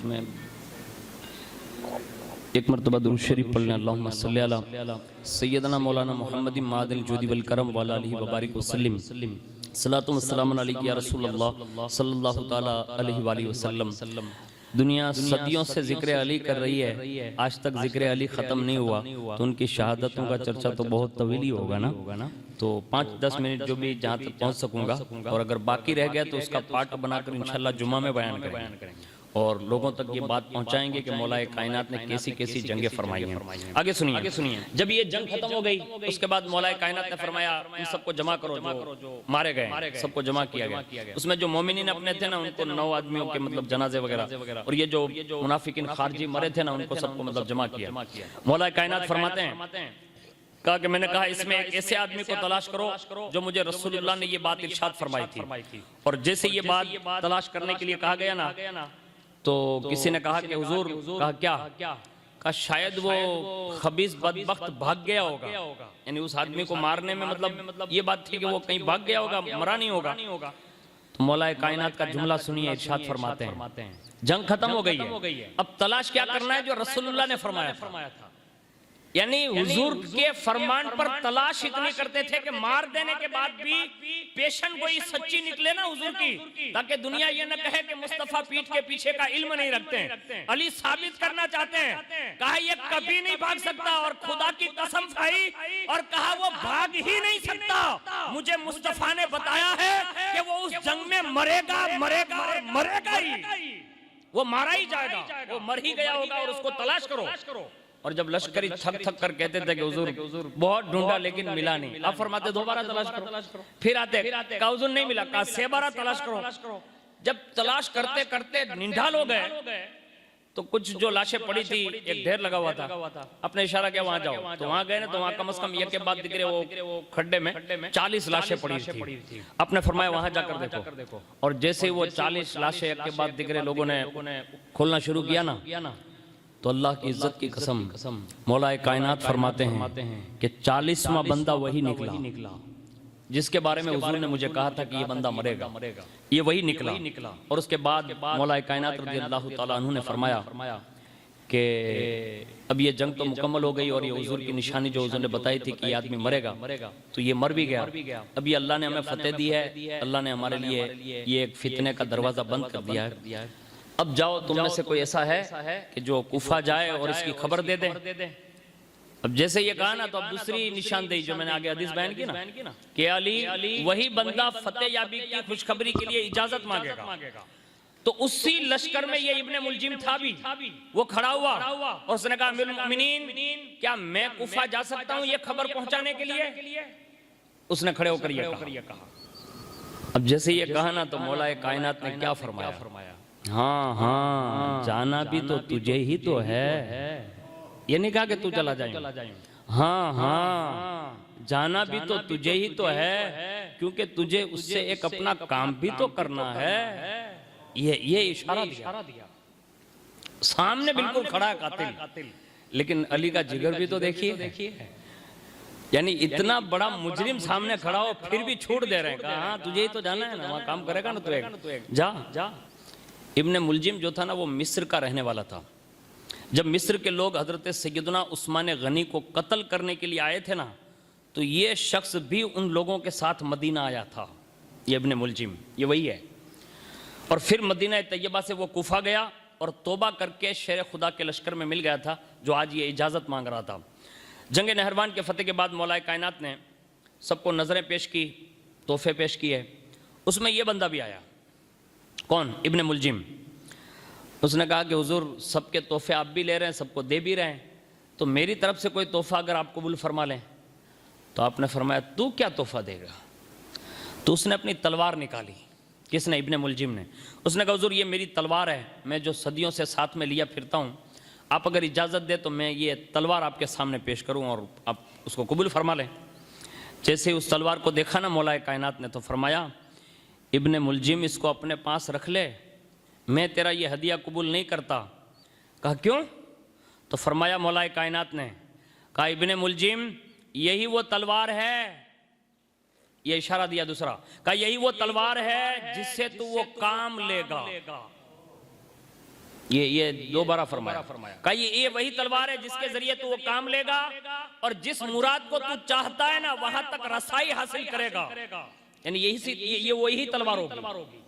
एक मरतबा दुरूद शरीफ पढ़ लें। अल्लाहुम्मा सल्ली अला सय्यदना मौलाना मुहम्मदिन मादिल जुदी वल करम व आलिहि व बारिक वसल्लिम। सलातु व सलाम अलैका या रसूलल्लाह सल्लल्लाहु तआला अलैहि व आलिहि वसल्लम। दुनिया सदियों से जिक्र अली कर रही है, आज तक जिक्र अली खत्म नहीं हुआ, तो उनकी शहादतों का चर्चा तो बहुत तवील ही होगा ना। तो 5-10 मिनट जो भी जहाँ तक पहुँच सकूंगा, और अगर बाकी रह गया तो उसका पार्ट बनाकर इंशाल्लाह जुम्मा में बयान करेंगे और लोगों तक ये बात पहुंचाएंगे कि मौलाए कायनात ने कैसी कैसी जंगें फरमाई हैं। आगे सुनिए, जब ये जंग खत्म हो गई, उसके बाद मौलाए कायनात ने फरमाया इन सबको जमा करो जो मारे गए, सबको जमा किया गया। उसमें जो मोमिनीन अपने थे ना, उनको 9 आदमियों के मतलब जनाजे वगैरह, और ये जो मुनाफिकीन खारजी मरे थे ना, उनको सबको मतलब जमा किया। मौलाए कायनात फरमाते हैं, कहा कि मैंने कहा इसमें एक ऐसे आदमी को तलाश करो जो मुझे रसूलुल्लाह ने ये बात इरशाद फरमाई थी। और जैसे ये बात तलाश करने के लिए कहा गया ना, तो किसी ने कहा कि हुजूर, कहा क्या? कहा शायद वो खबीस बदबख्त भाग गया होगा, यानी उस आदमी को मारने में मतलब ये बात थी कि वो कहीं भाग गया होगा, मरा नहीं होगा। तो मौलाए कायनात का जुमला सुनिए, इरशाद फरमाते हैं, जंग खत्म हो गई है, अब तलाश क्या करना है जो रसूलुल्लाह ने फरमाया था। यानी हुजूर के फरमान पर तलाश इतनी करते थे कि मार देने के बाद भी पेशन कोई सच्ची निकले ना हुजूर की, ताकि दुनिया ये न कहे कि मुस्तफा पीठ के पीछे का इल्म नहीं रखते हैं। अली साबित करना चाहते हैं, कहा ये कभी नहीं भाग सकता, और खुदा की कसम खाई और कहा वो भाग ही नहीं सकता। मुझे मुस्तफा ने बताया है कि वो उस जंग में मरेगा ही, वो मारा ही जाएगा, वो मर ही गया होगा, और उसको तलाश करो। और जब लश्करी थक कर कहते थे कि हुजूर बहुत ढूंढा लेकिन मिला नहीं, आप फरमाते दोबारा तलाश करो। फिर आते कहा हुजूर नहीं मिला, कहा 6 बार तलाश करो। जब तलाश करते करते निंढाल हो गए, तो कुछ जो लाशें पड़ी थी, एक ढेर लगा हुआ था, अपने इशारा किया वहां जाओ। तो वहां गए ना, तो वहां कम से कम एक के बाद दिख रहे वो खड्डे में 40 लाशें पड़ी थी। आपने फरमाया वहां जाकर देखो। और जैसे ही वो 40 लाशें एक के बाद दिख रहे लोगों ने खोलना शुरू किया ना, तो अल्लाह की इज्जत की कसम मौला कायनात फरमाते हैं कि 40वां बंदा वही निकला जिसके बारे में हुजूर ने मुझे कहा था कि ये बंदा मरेगा। ये वही निकला। और उसके बाद मौला कायनात रज़ियल्लाहु ताला अन्हु ने फरमाया कि अब ये जंग तो मुकम्मल हो गई और ये हुजूर की निशानी जो हुजूर ने बताई थी कि ये आदमी मरेगा, तो ये मर भी गया। अब ये अल्लाह ने हमें फतेह दी है, अल्लाह ने हमारे लिए ये एक फितने का दरवाजा बंद कर दिया है। अब जाओ, तुम में से कोई ऐसा है कि जो कूफा जाए और इसकी खबर दे दे। अब जैसे ये कहा ना, तो अब दूसरी निशानदेही जो मैंने आगे हदीस बयान की ना कि अली वही बंदा फतेह याबी की खुशखबरी के लिए इजाजत मांगेगा। तो उसी लश्कर में ये इब्ने मुलजिम था भी, वो खड़ा हुआ और उसने कहा अमीरुल मोमिनीन, क्या मैं कूफा जा सकता हूं ये खबर पहुंचाने के लिए? उसने खड़े होकर ये कहा। अब जैसे ये कहा ना, तो मौला कायनात ने क्या फरमाया, हाँ जाना भी तो तुझे ही तो है। ये नहीं कहा कि तू चला जाए, हाँ जाना भी तो तुझे ही तो है, क्योंकि तुझे उससे एक अपना काम भी तो करना है। ये इशारा दिया। सामने बिल्कुल खड़ा है कातिल, लेकिन अली का जिगर भी तो देखिए। यानी इतना बड़ा मुजरिम सामने खड़ा हो फिर भी छूट दे रहे हैं, हाँ तुझे ही तो जाना है ना, वहां काम करेगा ना तू, जा। इब्ने मुलजिम जो था ना, वो मिस्र का रहने वाला था। जब मिस्र के लोग हजरत सैयदना उस्मान गनी को कत्ल करने के लिए आए थे ना, तो ये शख्स भी उन लोगों के साथ मदीना आया था। ये इब्ने मुलजिम ये वही है। और फिर मदीना तैयबा से वो कूफा गया और तौबा करके शेर खुदा के लश्कर में मिल गया था, जो आज ये इजाज़त मांग रहा था। जंग नहरवान के फतेह के बाद मौला कायनात ने सबको नज़रें पेश की, तोहफे पेश किए। उसमें यह बंदा भी आया। कौन? इब्ने मुलजिम। उसने कहा कि हुजूर सबके तोहफे आप भी ले रहे हैं, सबको दे भी रहे हैं, तो मेरी तरफ से कोई तोहफा अगर आप कबूल फरमा लें। तो आपने फरमाया तू क्या तोहफा देगा? तो उसने अपनी तलवार निकाली। किसने? इब्ने मुलजिम ने। उसने कहा हुजूर ये मेरी तलवार है, मैं जो सदियों से साथ में लिया फिरता हूँ, आप अगर इजाज़त दे तो मैं ये तलवार आपके सामने पेश करूँ और आप उसको कबूल फरमा लें। जैसे उस तलवार को देखा ना मौला कायनात ने, तो फरमाया इब्ने मुलजिम इसको अपने पास रख ले, मैं तेरा ये हदिया कबूल नहीं करता। कहा क्यों? तो फरमाया मौला कायनात ने कहा इब्ने मुलजिम यही वो तलवार है, ये इशारा दिया दूसरा, कहा यही वो तलवार है जिससे तू वो काम लेगा। ये दोबारा फरमाया। कहा ये वही तलवार है जिसके जरिए तू वो काम लेगा और जिस मुराद को तू चाहता है ना वहां तक रसाई हासिल करेगा। यानी ये वही तलवार होगी।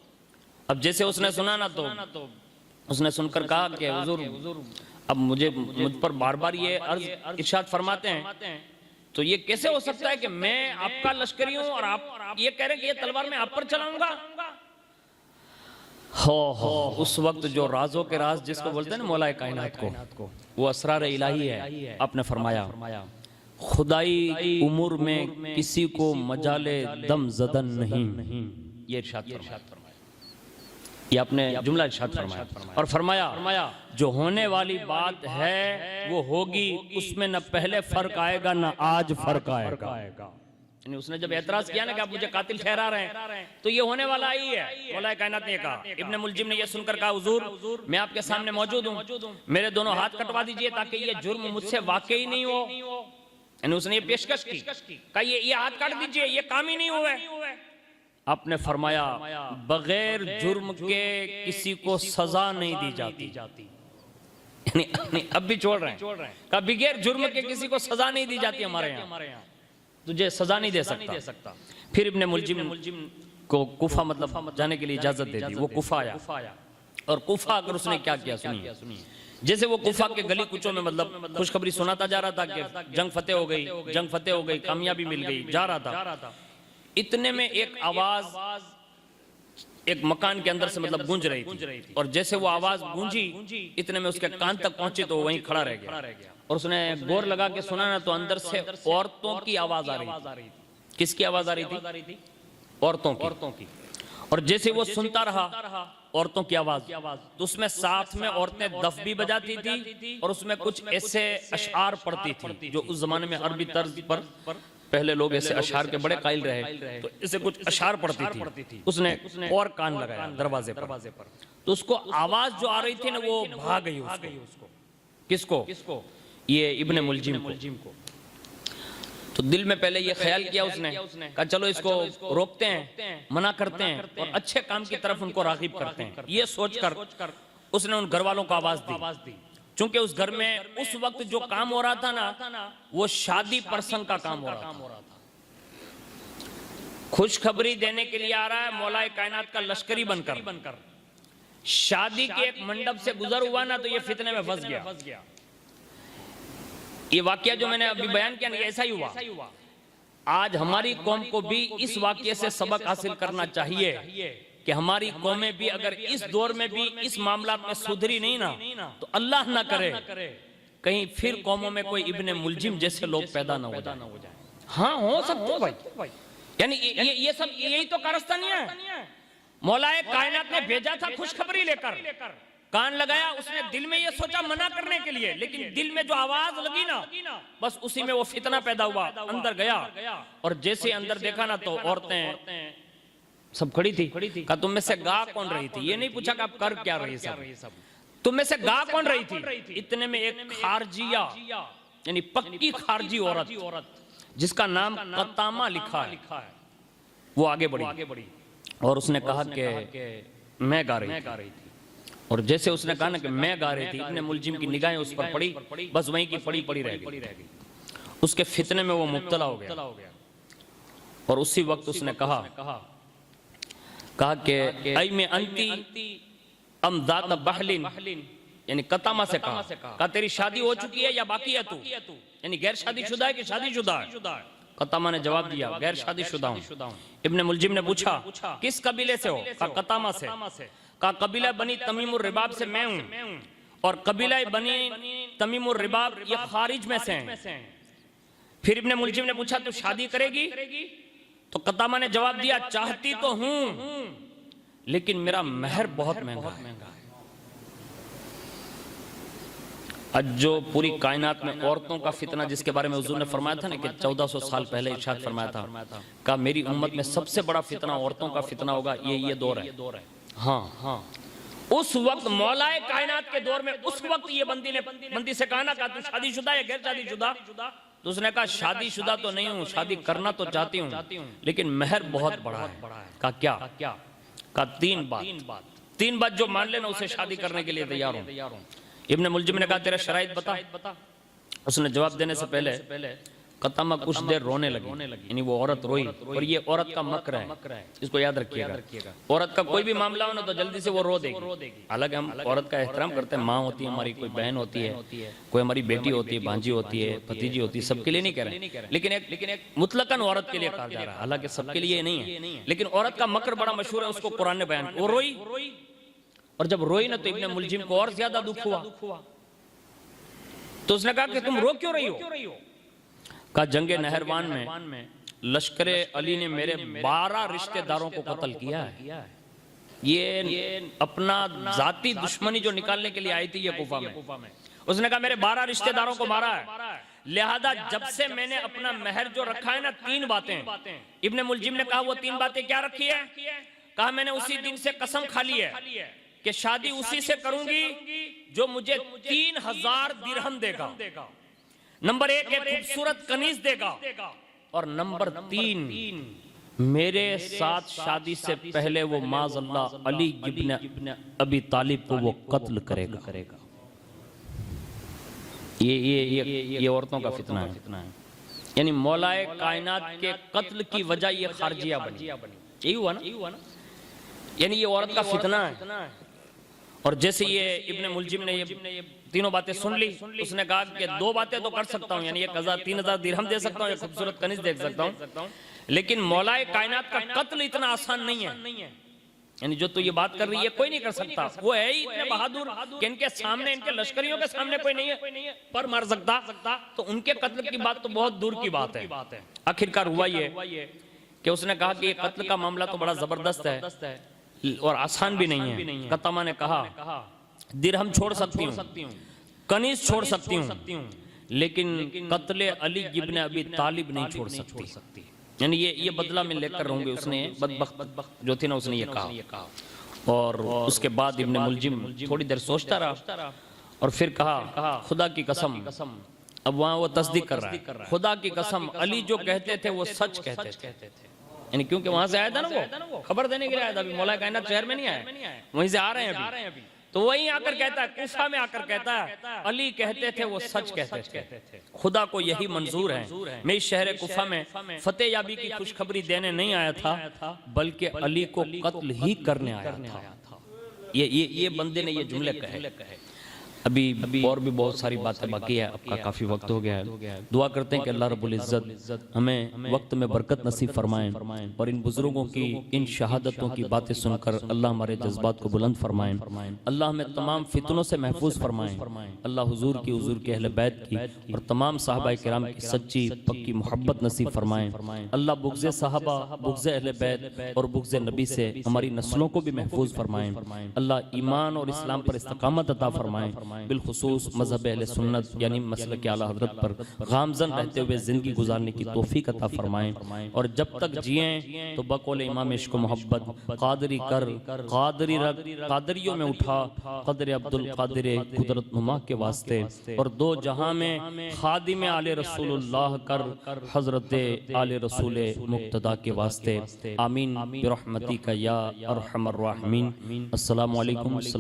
अब जैसे उसने सुना ना, तो उसने सुनकर कहा कि हुजूर अब मुझ पर बार बार ये अर्ज इरशाद फरमाते हैं, तो ये कैसे हो सकता है कि मैं आपका लश्करी हूं और आप ये कह रहे हैं कि ये तलवार मैं आप पर चलाऊंगा? हो उस वक्त जो राजों के राज जिसको बोलते हैं ना मौला कायनात को, वो असरार इलाही है। आपने फरमाया खुदाई उम्र में किसी को मजाले दम जदन नहीं, ये इरशाद फरमाया। ये आपने जुमला इरशाद फरमाया। और फरमाया जो होने वाली बात है वो होगी, उसमें न पहले फर्क आएगा न आज फर्क आएगा। यानी उसने जब एतराज किया ना कि आप मुझे कातिल ठहरा रहे हैं, तो ये होने वाला ही है। मौला कायनात ने कहा। इब्ने मुलजिम ने ये सुनकर कहा हुजूर मैं आपके सामने मौजूद हूँ, मेरे दोनों हाथ कटवा दीजिए ताकि ये जुर्म मुझसे वाकई नहीं हो। यानी उसने ये पेशकश की, कहा ये हाथ काट दीजिए, ये काम ही नहीं हुआ। आपने फरमाया बगैर जुर्म के किसी को सजा नहीं दी जाती। यानी अब भी छोड़ रहे हैं, कहा बगैर जुर्म के किसी को सजा नहीं दी जाती हमारे यहाँ, तुझे सजा नहीं दे सकता। फिर इब्ने मुलजिम को कूफा मतलब जाने के लिए इजाजत दे दी। वो कूफा आया और कूफा अगर उसने क्या किया सुनिए। जैसे वो कूफा के गली कुचों में मतलब खुशखबरी सुनाता जा रहा था कि जंग फतेह हो गई, कामयाबी मिल गई, जा रहा था। इतने में एक आवाज एक मकान के अंदर से मतलब गूंज रही थी, और जैसे वो आवाज गूंजी इतने में उसके कान तक पहुंची तो वहीं खड़ा रह गया। और उसने गौर लगा के सुना ना, तो अंदर से औरतों की आवाज आ रही थी। किसकी आवाज आ रही थी? औरतों की। और जैसे वो सुनता रहा औरतों की आवाज, तो उसमें साथ में औरतें दफ भी बजाती थी और उसमें कुछ ऐसे अशआर पढ़ती थी जो उस जमाने में अरबी तर्ज पर, पहले लोग ऐसे अशआर के बड़े कायल रहे, तो इसे कुछ अशआर पढ़ती थी। उसने और कान लगाया दरवाजे पर, तो उसको आवाज जो आ रही थी ना वो भाग गई उसको। किसको? ये इब्ने मुलजिम को। तो दिल में पहले ये ख्याल किया उसने, कहा चलो इसको रोकते हैं, मना करते हैं और अच्छे काम की तरफ उनको रागिब करते हैं। ये सोचकर उसने उन घर वालों को आवाज दी। चूंकि उस घर में उस वक्त जो काम हो रहा था ना, वो शादी प्रसंग का काम हो रहा था। खुशखबरी देने के लिए आ रहा है मौलाए कायनात का लश्करी बनकर। शादी के एक मंडप से गुजर हुआ ना, तो ये फितने में फंस गया। ये वाकया जो मैंने अभी बयान किया ना, ऐसा ही हुआ। आज हमारी कौम को भी इस वाकये से सबक हासिल करना चाहिए कि हमारी कौमें भी अगर इस दौर में भी इस मामला में सुधरी नहीं ना, तो अल्लाह ना करे कहीं फिर कौमों में कोई इब्ने मुलजिम जैसे लोग पैदा ना हो जाए। हाँ, हो सकते भाई, यानी ये सब यही तो कारस्तानी है। मौलाए कायनात ने भेजा था खुशखबरी लेकर, कान लगाया, उसने दिल में ये सोचा मना करने के लिए, लेकिन दिल में जो आवाज लगी ना, बस उसी में वो फितना पैदा हुआ। अंदर गया और जैसे अंदर देखा ना, तो औरतें सब खड़ी थी। कहा तुम में से गा कौन रही थी? ये नहीं पूछा कि आप कर क्या रही सब, तुम में से गा कौन रही थी? इतने में एक खारजिया यानी पक्की खारजी औरत जिसका नाम कतामा लिखा है, वो आगे बढ़ी और उसने कहा कि मैं गा रही थी। और जैसे उसने कहा ना कि मैं गा रही थी, इब्ने मुलजिम की निगाहें उस पर पड़ी, बस वहीं की पड़ी रह गई। उसके फितने में वो मुब्तला हो गया और उसी वक्त उसने कहा कि ऐ में अंती अम ज़ात बहलिन, यानी कतामा से कहा तेरी शादी हो चुकी है या बाकी है तू? यानी गैर शादीशुदा है कि शादीशुदा है? कतामा ने जवाब दिया गैर शादीशुदा हूं। इब्ने मुलजिम ने पूछा किस कबीले से हो? कहा कतामा से। कहा कबीला बनी तमीमुर रिबाब से मैं हूं और कबीला बनी तमीमुर रिबाब ये खारिज में से हैं। फिर इब्ने मुलजिम ने पूछा तू शादी करेगी? तो कतामा ने जवाब दिया चाहती तो हूं, लेकिन मेरा महर बहुत महंगा है। आज जो पूरी कायनात में औरतों का फितना जिसके बारे में हुजूर ने फरमाया था ना कि 1400 साल पहले इरशाद फरमाया था, कहा मेरी उम्मत में सबसे बड़ा फितना औरतों का फितना होगा, ये दौर है। हाँ, उस वक्त मौलाए कायनात के दौर में उस वक्त ये बंदी से कहा ना, कहा तू शादीशुदा है गैर शादीशुदा? तो उसने कहा शादीशुदा तो नहीं हूँ, शादी करना तो चाहती हूँ, लेकिन महर बहुत बड़ा है। कहा क्या? कहा तीन बात जो मान लेना उसे शादी करने के लिए तैयार हूँ। इब्ने मुलजिम ने कहा तेरा शराइत बता। उसने जवाब देने से पहले कतामा कुछ देर रोने लगी, यानी वो औरत रोई। और ये औरत का मकर है, इसको याद रखिएगा। औरत का कोई भी मामला हो ना तो जल्दी से वो रो देगी। हालांकि हम औरत का एहतराम करते हैं, माँ होती है हमारी, कोई बहन होती है, कोई हमारी बेटी होती है, भांजी होती है, भतीजी होती है, सबके लिए नहीं कह रहे, लेकिन एक मुतलकन औरत के लिए कहा जा रहा है। हालांकि सबके लिए नहीं है, लेकिन औरत का मकर बड़ा मशहूर है, उसको कुरान ने बयान। वो रोई और जब रोई ना तो इब्ने मुलजिम को और ज्यादा दुख हुआ। तो उसने कहा कि तुम रो क्यों रही हो? कहा जंगे नहरवान में लश्करे अली ने मेरे 12 रिश्तेदारों को कत्ल किया है। ये अपना जाती दुश्मनी जो निकालने के लिए आई थी ये कुफा में। उसने कहा मेरे 12 रिश्तेदारों को मारा है, लिहाजा जब से मैंने अपना महर जो रखा है ना 3 बातें। इब्ने मुलजिम ने कहा वो 3 बातें क्या रखी है? कहा मैंने उसी दिन से कसम खा ली है कि शादी उसी से करूंगी जो मुझे 3000 दिरहम देगा। नंबर 1 एक खूबसूरत कनीज देगा और नंबर 3 मेरे साथ शादी से पहले वो माज़अल्लाह अली इब्न अबी तालिब को वो कत्ल करेगा। ये औरतों का फितना है। यानी मौलाए कायनात के कत्ल की वजह ये खारजिया बनी। यही हुआ ना, यानी ये औरत का फितना है। और जैसे ये इब्ने मुलजिम ने ये तीनों बातें सुन ली, उसने कहा कि 2 बातें तो कर सकता हूँ, यानी 3000 दिरहम दे सकता हूँ, खूबसूरत कनीज दे सकता हूँ, लेकिन मौलाए कायनात का कत्ल इतना आसान नहीं है। यानी जो तो ये बात कर रही है कोई नहीं कर सकता। वो है ही इतने बहादुर कि इनके सामने, इनके लश्करियों के सामने कोई नहीं है पर मार सकता, तो उनके कत्ल की बात तो बहुत दूर की बात है। आखिरकार हुआ ये कि उसने कहा कि ये कत्ल का मामला तो बड़ा जबरदस्त है, और आसान भी नहीं है। कतमा ने कहा दिरहम छोड़ सकती हूँ, कनीज छोड़ सकती हूँ, लेकिन कत्ले अली इब्न अबी तालिब नहीं छोड़ सकती। यानी ये बदला मैं लेकर रहूंगी। उसने बदबख्त जो थी ना, उसने ये कहा। और उसके बाद इब्न मुलजिम थोड़ी देर सोचता रहा और फिर कहा खुदा की कसम, अब वहां वो तस्दीक कर रहा है, खुदा की कसम अली जो कहते थे वो सच कहते थे। यानी क्योंकि वहां से आया था ना, वो खबर देने के लिए आया था, अभी मौला कायनात शहर में नहीं आया, वहीं से आ रहे हैं अभी। तो वहीं आकर कहता है, कूफा में आकर कहता है अली कहते थे वो सच कहते थे, खुदा को यही मंजूर है। मैं इस शहर कुफा में फतेह याबी की खुशखबरी देने नहीं आया था, बल्कि अली को कत्ल ही करने आया था। ये बंदे ने ये जुमले कहे। अभी और भी बहुत सारी बातें बाकी है, आपका काफी वक्त हो गया है। दुआ करते हैं कि अल्लाह रब्बुल इज्जत हमें वक्त में बरकत नसीब फरमाएं और इन बुजुर्गों की इन शहादतों की बातें सुनकर अल्लाह हमारे जज्बात को बुलंद फरमाएं। अल्लाह हमें तमाम फितनों से महफूज फरमाएं। अल्लाह हुजूर की, हुजूर के अहले बैत की और तमाम सहाबा किराम की सच्ची पक्की मोहब्बत नसीब फरमाएं। अल्लाह बुग़्ज़े सहाबा, बुग़्ज़े अहले बैत और बुग़्ज़े नबी से हमारी नस्लों को भी महफूज फरमाएं। अल्लाह ईमान और इस्लाम पर इस्तकामत अता फरमाएं। बिलखुसूस मज़हब अहले सुन्नत यानी मसलक आला हज़रत पर गामज़न रहते हुए ज़िंदगी गुजारने की तौफीक अता फरमाएं। और जब तक जिएं तो बकौल इमाम इश्क मोहब्बत कादरी कर, कादरी रख, कादरियों में उठा, क़द्र अब्दुल कादिर कुदरत नुमा के वास्ते, और दो जहां में खादिम आले रसूलुल्लाह कर, हज़रत आले रसूल मुक्तदा के वास्ते। आमीन बिरहमतिका या अरहमर राहिमीन। अस्सलामु अलैकुम।